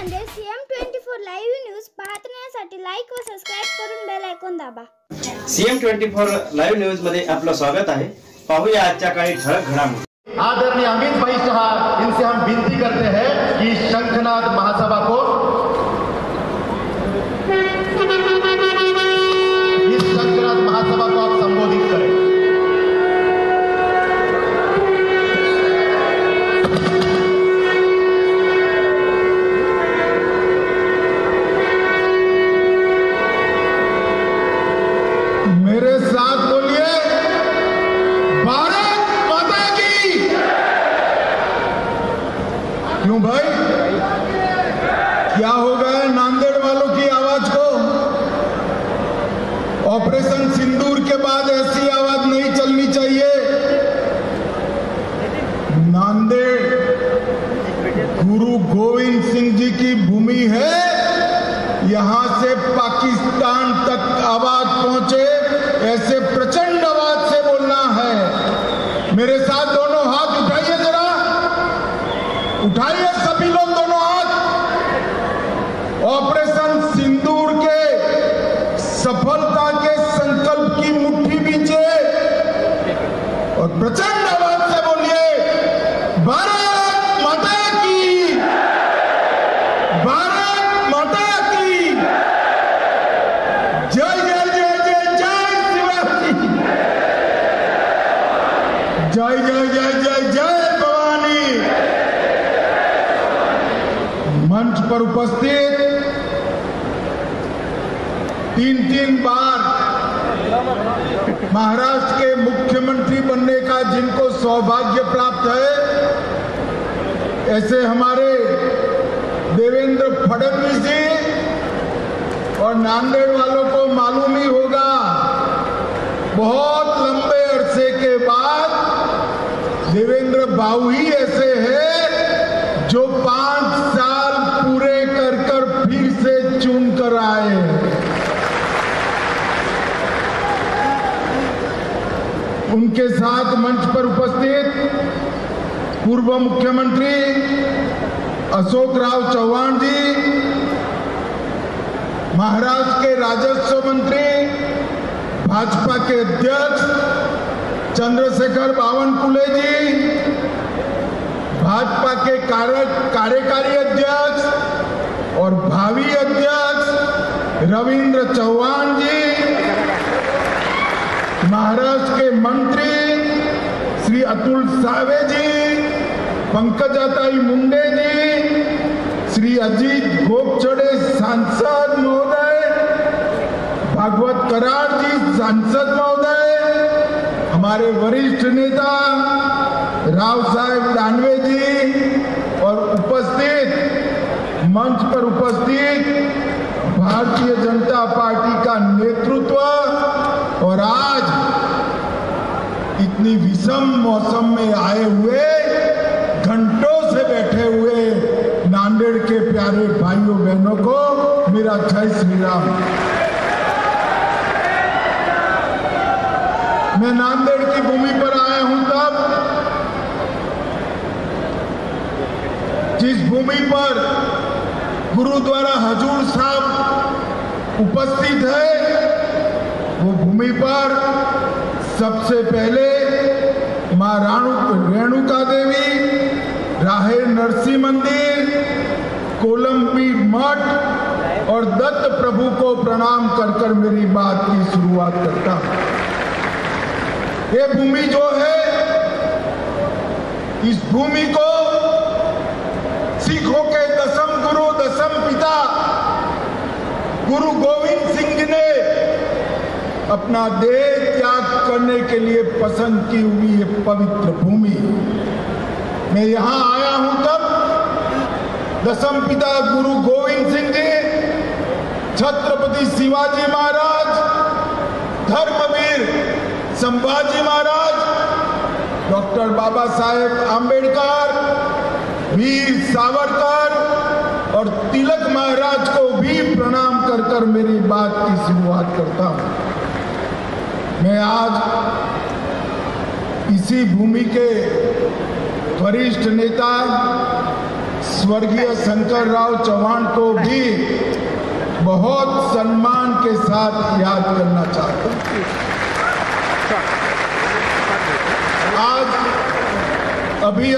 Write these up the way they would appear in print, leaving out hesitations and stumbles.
Nanded CM24 live news पाहण्यासाठी like व subscribe करून बेल आयकॉन दाबा। CM24 लाईव्ह न्यूज मध्ये आपलं स्वागत आहे। पाहूया आजच्या काही ठळक घडामोडी। आदरणीय अमित भाई साहब, इनसे हम विनती करते हैं कि शंखनाद महासभा को आप संबोधित करें। मेरे साथ बोलिए, भारत माता की। क्यों भाई, क्या हो गया नांदेड़ वालों की आवाज को? ऑपरेशन सिंदूर के बाद ऐसी आवाज नहीं चलनी चाहिए। नांदेड़ गुरु गोविंद सिंह जी की भूमि है, यहां से पाकिस्तान तक आवाज पहुंचे, ऐसे प्रचंड आवाज से बोलना है। मेरे साथ दोनों हाथ उठाइए, जरा उठाइए सभी लोग दोनों हाथ। ऑपरेशन सिंदूर के सफलता के संकल्प की मुट्ठी बीचे और प्रचंड आवाज से बोलिए, भारत माता की, भारत माता की जय जय जय जय जय शिवाजी, जय जय जय जय जय भवानी। मंच पर उपस्थित तीन बार महाराष्ट्र के मुख्यमंत्री बनने का जिनको सौभाग्य प्राप्त है, ऐसे हमारे देवेंद्र फडणवीस जी, और नांदेड़ वालों को मालूम ही होगा, बहुत लंबे अरसे के बाद देवेंद्र बाबू ही ऐसे हैं जो 5 साल पूरे कर फिर से चुन कर आए। उनके साथ मंच पर उपस्थित पूर्व मुख्यमंत्री अशोक राव चौहान जी, महाराष्ट्र के राजस्व मंत्री, भाजपा के अध्यक्ष चंद्रशेखर बावनकुळे जी, भाजपा के कार्यकारी अध्यक्ष और भावी अध्यक्ष रविंद्र चौहान जी, महाराष्ट्र के मंत्री श्री अतुल सावे जी, पंकजाताई मुंडे जी, श्री अजीत गोपछड़े सांसद महोदय, भागवत कराड़ जी सांसद महोदय, हमारे वरिष्ठ नेता राव साहेब दानवे जी, और उपस्थित मंच पर उपस्थित भारतीय जनता पार्टी का नेतृत्व, और आज इतनी विषम मौसम में आए हुए, घंटों से बैठे हुए नांदेड़ के प्यारे भाइयों बहनों को मेरा जय श्री राम। मैं नांदेड़ की भूमि पर आया हूं तब, जिस भूमि पर गुरुद्वारा हजूर साहब उपस्थित है, वो भूमि पर सबसे पहले मां रेणुका देवी, राहे नरसिंह मंदिर, कोलंबी मठ और दत्त प्रभु को प्रणाम कर मेरी बात की शुरुआत करता हूं। ये भूमि जो है, इस भूमि को सिखों के दसम गुरु, दसम पिता गुरु गोविंद सिंह ने अपना देह त्याग करने के लिए पसंद की हुई ये पवित्र भूमि। मैं यहां आया हूं तब दसम पिता गुरु गोविंद सिंह जी, छत्रपति शिवाजी महाराज, धर्मवीर संभाजी महाराज, डॉक्टर बाबा साहेब आंबेडकर, वीर सावरकर और तिलक महाराज को भी प्रणाम कर मेरी बात की शुरुआत करता हूं। मैं आज इसी भूमि के वरिष्ठ नेता स्वर्गीय शंकर राव चौहान को भी बहुत सम्मान के साथ याद करना चाहता हूं। आज अभी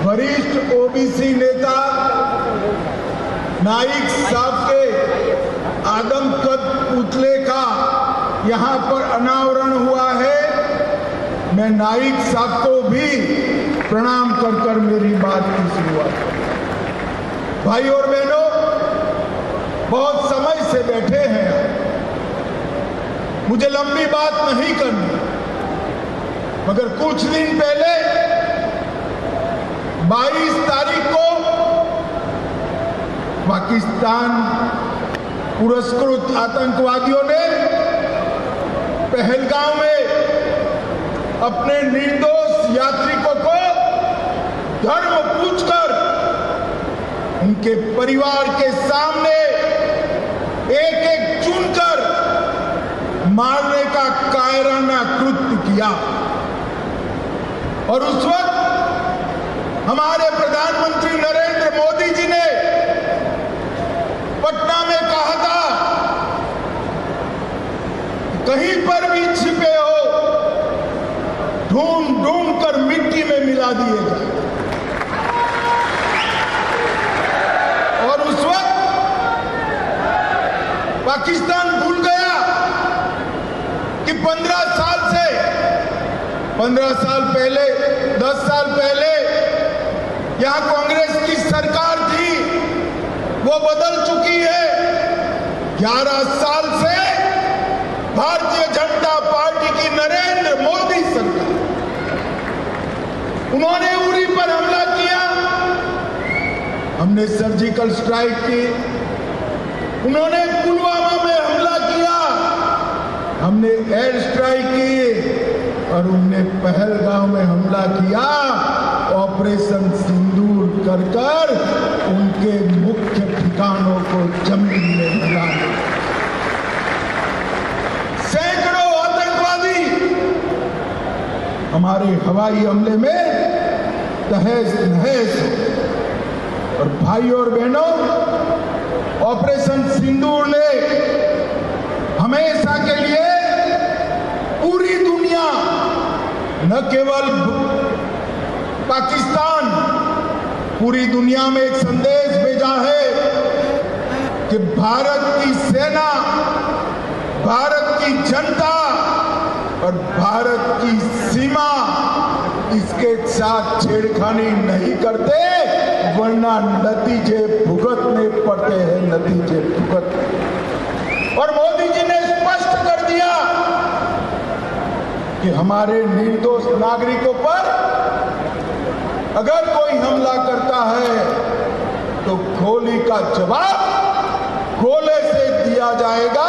वरिष्ठ ओबीसी नेता नाइक साहब के आदमकद पुतले का यहां पर अनावरण हुआ है। मैं नाइक साहब को भी प्रणाम कर मेरी बात की शुरुआत। भाई और बहनों, बहुत समय से बैठे हैं, मुझे लंबी बात नहीं करनी, मगर कुछ दिन पहले 22 तारीख को पाकिस्तान पुरस्कृत आतंकवादियों ने पहलगाम में अपने निर्दोष यात्रिकों को धर्म पूछकर उनके परिवार के सामने एक एक चुनकर मारने का कायराना कृत्य किया। और उस वक्त हमारे प्रधानमंत्री नरेंद्र मोदी जी ने पटना में कहा था, कहीं पर भी छिपे हो ढूंढ कर मिट्टी में मिला दिए जाए। और उस वक्त पाकिस्तान भूल गया कि 15 साल पहले 10 साल पहले यहां कांग्रेस की सरकार थी, वो बदल चुकी है। 11 साल से भारतीय जनता पार्टी की नरेंद्र मोदी सरकार, उन्होंने उरी पर हमला किया, हमने सर्जिकल स्ट्राइक की, उन्होंने पुलवामा में हमला किया, हमने एयर स्ट्राइक की, और उनने पहलगाम में हमला किया। ऑपरेशन सिंदूर कर उनके मुख्य ठिकानों को जमीन में मिला दिया। सैकड़ों आतंकवादी हमारे हवाई हमले में तहस नहस। और भाई और बहनों, ऑपरेशन सिंदूर ने हमेशा के लिए पूरी दुनिया, न केवल पाकिस्तान, पूरी दुनिया में एक संदेश भेजा है कि भारत की सेना, भारत की जनता और भारत की सीमा इसके साथ छेड़खानी नहीं करते, वरना नतीजे भुगतने पड़ते हैं, नतीजे भुगत। और मोदी जी ने स्पष्ट कर दिया कि हमारे निर्दोष नागरिकों पर अगर कोई हमला करता है तो गोली का जवाब गोले से दिया जाएगा,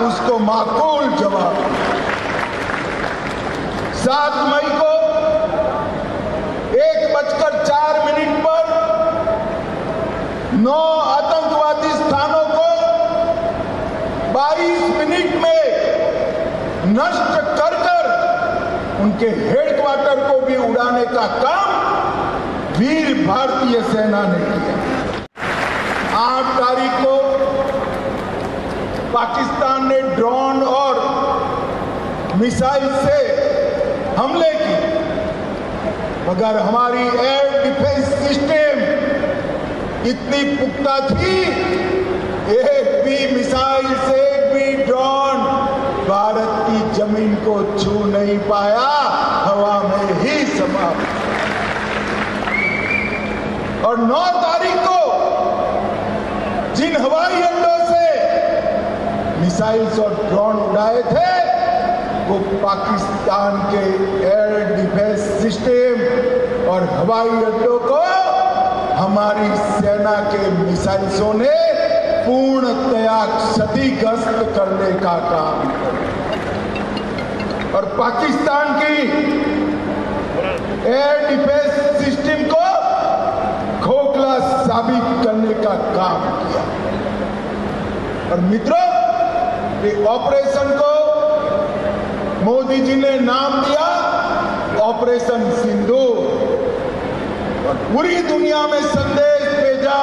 उसको माकूल जवाब। 7 मई को 1:04 पर 9 आतंकवादी स्थानों को 22 मिनट में नष्ट कर उनके हेडक्वार्टर को भी उड़ाने का काम वीर भारतीय सेना ने किया। 8 तारीख को पाकिस्तान ने ड्रोन और मिसाइल से हमले किए, मगर हमारी एयर डिफेंस सिस्टम इतनी पुख्ता थी, एक भी मिसाइल से एक भी ड्रोन भारत की जमीन को छू नहीं पाया, हवा में ही समाप्त। और 9 तारीख को जिन हवाई अड्डों से मिसाइल्स और ड्रोन उड़ाए थे, वो पाकिस्तान के एयर डिफेंस सिस्टम और हवाई अड्डों को हमारी सेना के मिसाइल्सों ने पूर्णतया क्षतिग्रस्त करने का काम। और पाकिस्तान की एयर डिफेंस सिस्टम को खोखला साबित करने का काम किया। और मित्रों, ये ऑपरेशन को मोदी जी ने नाम दिया ऑपरेशन सिंदूर। और पूरी दुनिया में संदेश भेजा,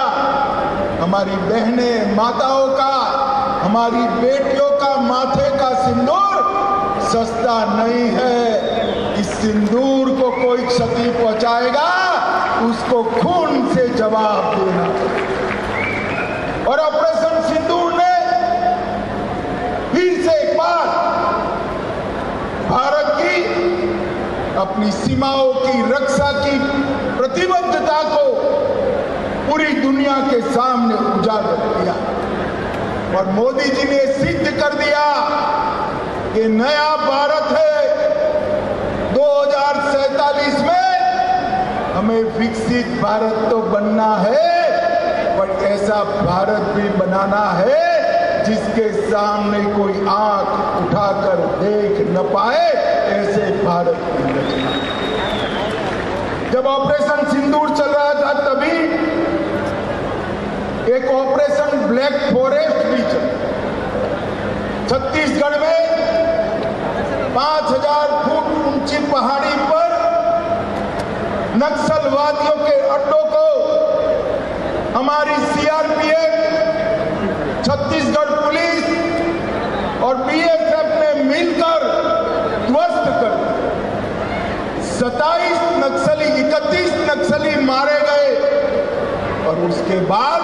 हमारी बहनें माताओं का, हमारी बेटियों का माथे का सिंदूर सस्ता नहीं है। इस सिंदूर को कोई क्षति पहुंचाएगा उसको खून से जवाब देना। और ऑपरेशन सिंदूर ने फिर से एक बार भारत की अपनी सीमाओं की रक्षा की प्रतिबद्धता को पूरी दुनिया के सामने उजागर किया। और मोदी जी ने सिद्ध कर दिया कि नया भारत है, 2047 में हमें विकसित भारत तो बनना है, पर ऐसा भारत भी बनाना है जिसके सामने कोई आंख उठाकर देख न पाए, ऐसे भारत की रचना। जब ऑपरेशन सिंदूर चल रहा था तभी एक ऑपरेशन ब्लैक फॉरेस्ट भी चल, छत्तीसगढ़ में 5000 फुट ऊंची पहाड़ी पर नक्सलवादियों के अड्डों को हमारी सीआरपीएफ, छत्तीसगढ़ पुलिस और बीएसएफ ने मिलकर ध्वस्त कर 31 नक्सली मारे गए। और उसके बाद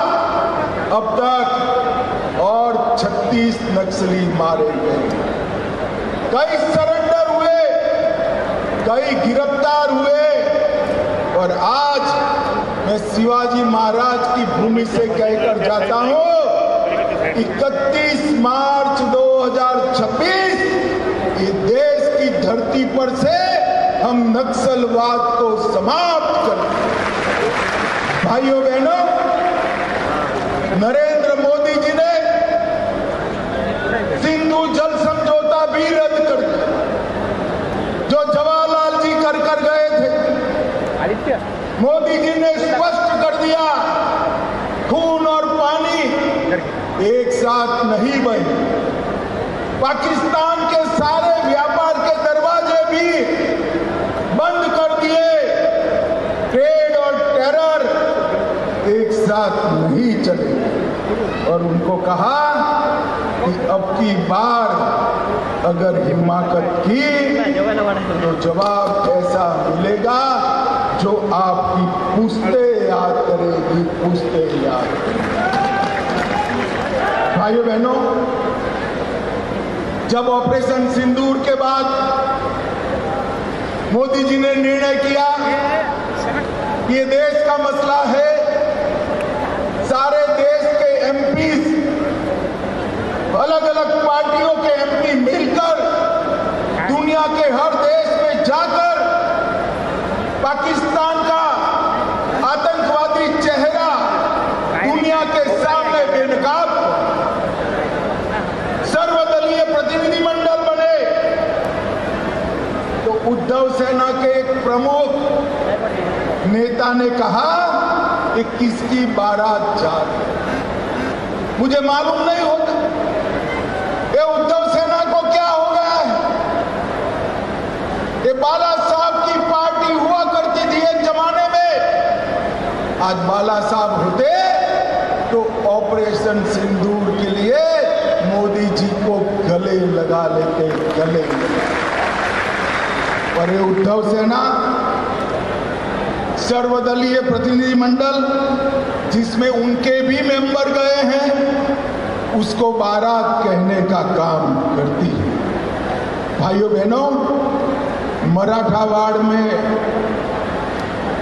अब तक और 36 नक्सली मारे गए। कई सरेंडर हुए, कई गिरफ्तार हुए। और आज मैं शिवाजी महाराज की भूमि से कहकर जाता हूं, 31 मार्च 2026 ये देश की धरती पर से हम नक्सलवाद को समाप्त करें। भाइयों बहनों, नरेंद्र मोदी जी ने सिंधु जल समझौता भी रद्द कर दिया, जो जवाहरलाल जी कर गए थे। मोदी जी ने स्पष्ट कर दिया, खून और पानी एक साथ नहीं बहे। पाकिस्तान के सारे व्यापार के दरवाजे भी बंद कर दिए। ट्रेड और टेरर एक साथ नहीं चले। और उनको कहा कि अब की बार अगर हिमाकत की तो जवाब ऐसा मिलेगा जो आपकी पुश्ते याद करेगी, पुश्ते याद करेगी। भाइयों बहनों, जब ऑपरेशन सिंदूर के बाद मोदी जी ने निर्णय किया ये देश का मसला है, सारे देश के एमपी, अलग अलग पार्टियों के एमपी मिलकर दुनिया के हर देश में जाकर पाकिस्तान का आतंकवादी चेहरा दुनिया के सामने बेनकाब, सर्वदलीय प्रतिनिधिमंडल बने। तो उद्धव सेना के एक प्रमुख नेता ने कहा कि किसकी बारात जा रही, मुझे मालूम नहीं होता ये उद्धव सेना को क्या हो गया है। ये बाला साहब की पार्टी हुआ करती थी एक जमाने में, आज बाला साहब होते तो ऑपरेशन सिंदूर के लिए मोदी जी को गले लगा लेते, गले लगा। पर ये उद्धव सेना सर्वदलीय प्रतिनिधिमंडल जिसमें उनके भी मेंबर गए हैं, उसको बारात कहने का काम करती है। भाइयों बहनों, मराठावाड़ में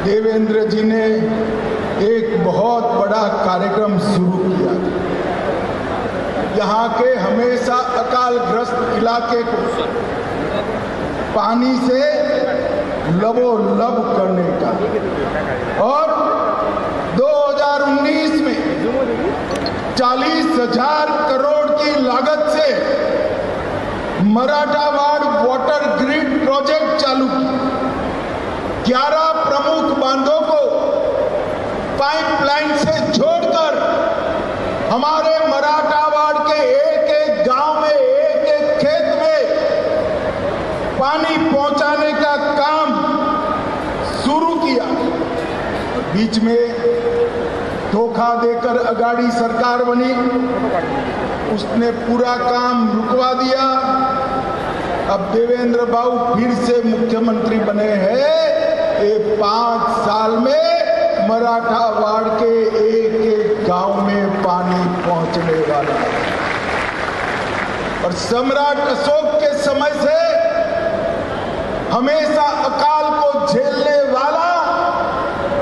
देवेंद्र जी ने एक बहुत बड़ा कार्यक्रम शुरू किया। यहाँ के हमेशा अकालग्रस्त इलाके को पानी से लबोलब करने का, और 2019 में 40,000 करोड़ की लागत से मराठावाड़ वाटर ग्रिड प्रोजेक्ट चालू किया। 11 प्रमुख बांधों को पाइपलाइन से जोड़कर हमारे मराठावाड़ के एक एक गांव में, एक एक खेत में पानी पहुंचाने का काम शुरू किया। बीच में धोखा देकर अगाड़ी सरकार बनी, उसने पूरा काम रुकवा दिया। अब देवेंद्र बाबू फिर से मुख्यमंत्री बने हैं। ये 5 साल में मराठा वाड़ के एक गांव में पानी पहुंचने वाला है। और सम्राट अशोक के समय से हमेशा अकाल को झेलने वाला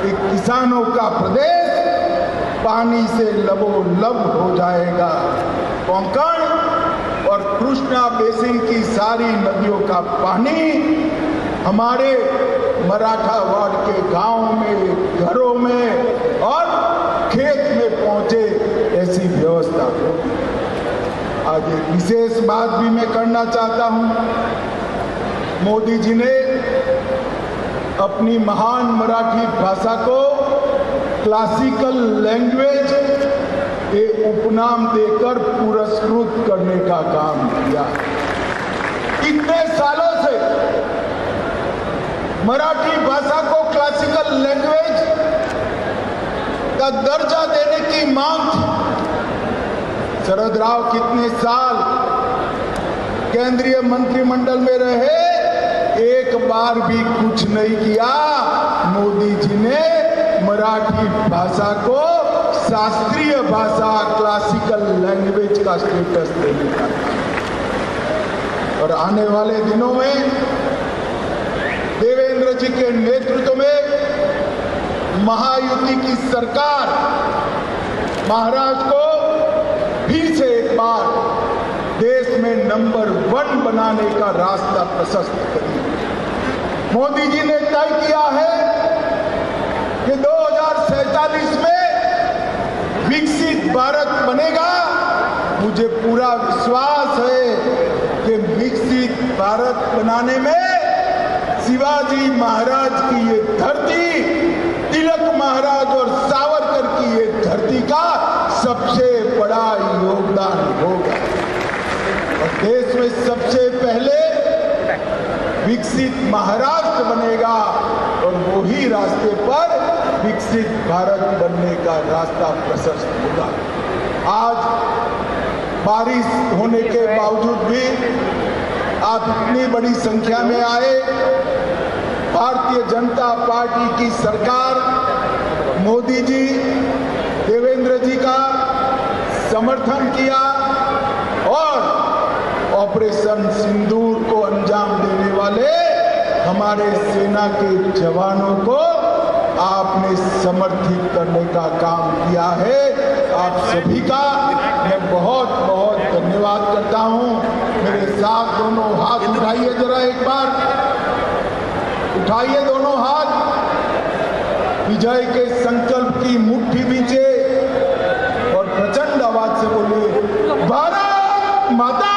एक किसानों का प्रदेश पानी से लबोलब हो जाएगा। कोंकण और कृष्णा बेसिन की सारी नदियों का पानी हमारे मराठा वाड़ के गांव में, घरों में और खेत में पहुंचे, ऐसी व्यवस्था हो। आज एक विशेष बात भी मैं करना चाहता हूं। मोदी जी ने अपनी महान मराठी भाषा को क्लासिकल लैंग्वेज के उपनाम देकर पुरस्कृत करने का काम किया। इतने सालों से मराठी भाषा को क्लासिकल लैंग्वेज का दर्जा देने की मांग थी। शरद राव कितने साल केंद्रीय मंत्रिमंडल में रहे, एक बार भी कुछ नहीं किया। मोदी जी ने मराठी भाषा को शास्त्रीय भाषा, क्लासिकल लैंग्वेज का स्टेटस देने का। और आने वाले दिनों में देवेंद्र जी के नेतृत्व में महायुति की सरकार महाराष्ट्र को फिर से एक बार देश में नंबर 1 बनाने का रास्ता प्रशस्त करेगी। मोदी जी ने तय किया है कि 2047 में विकसित भारत बनेगा। मुझे पूरा विश्वास है कि विकसित भारत बनाने में शिवाजी महाराज की ये धरती, तिलक महाराज और सावरकर की ये धरती का सबसे बड़ा योगदान होगा। और देश में सबसे पहले विकसित महाराष्ट्र बनेगा और वही रास्ते पर विकसित भारत बनने का रास्ता प्रशस्त होगा। आज बारिश होने के बावजूद भी आप इतनी बड़ी संख्या में आए। भारतीय जनता पार्टी की सरकार, मोदी जी, देवेंद्र जी का समर्थन किया और ऑपरेशन सिंदूर को अंजाम देने वाले हमारे सेना के जवानों को आपने समर्थित करने का काम किया है। आप सभी का मैं बहुत बहुत धन्यवाद करता हूं। मेरे साथ दोनों हाथ उठाइए, जरा एक बार उठाइए दोनों हाथ। विजय के संकल्प की मुट्ठी बीचे और प्रचंड आवाज से बोलिए, भारत माता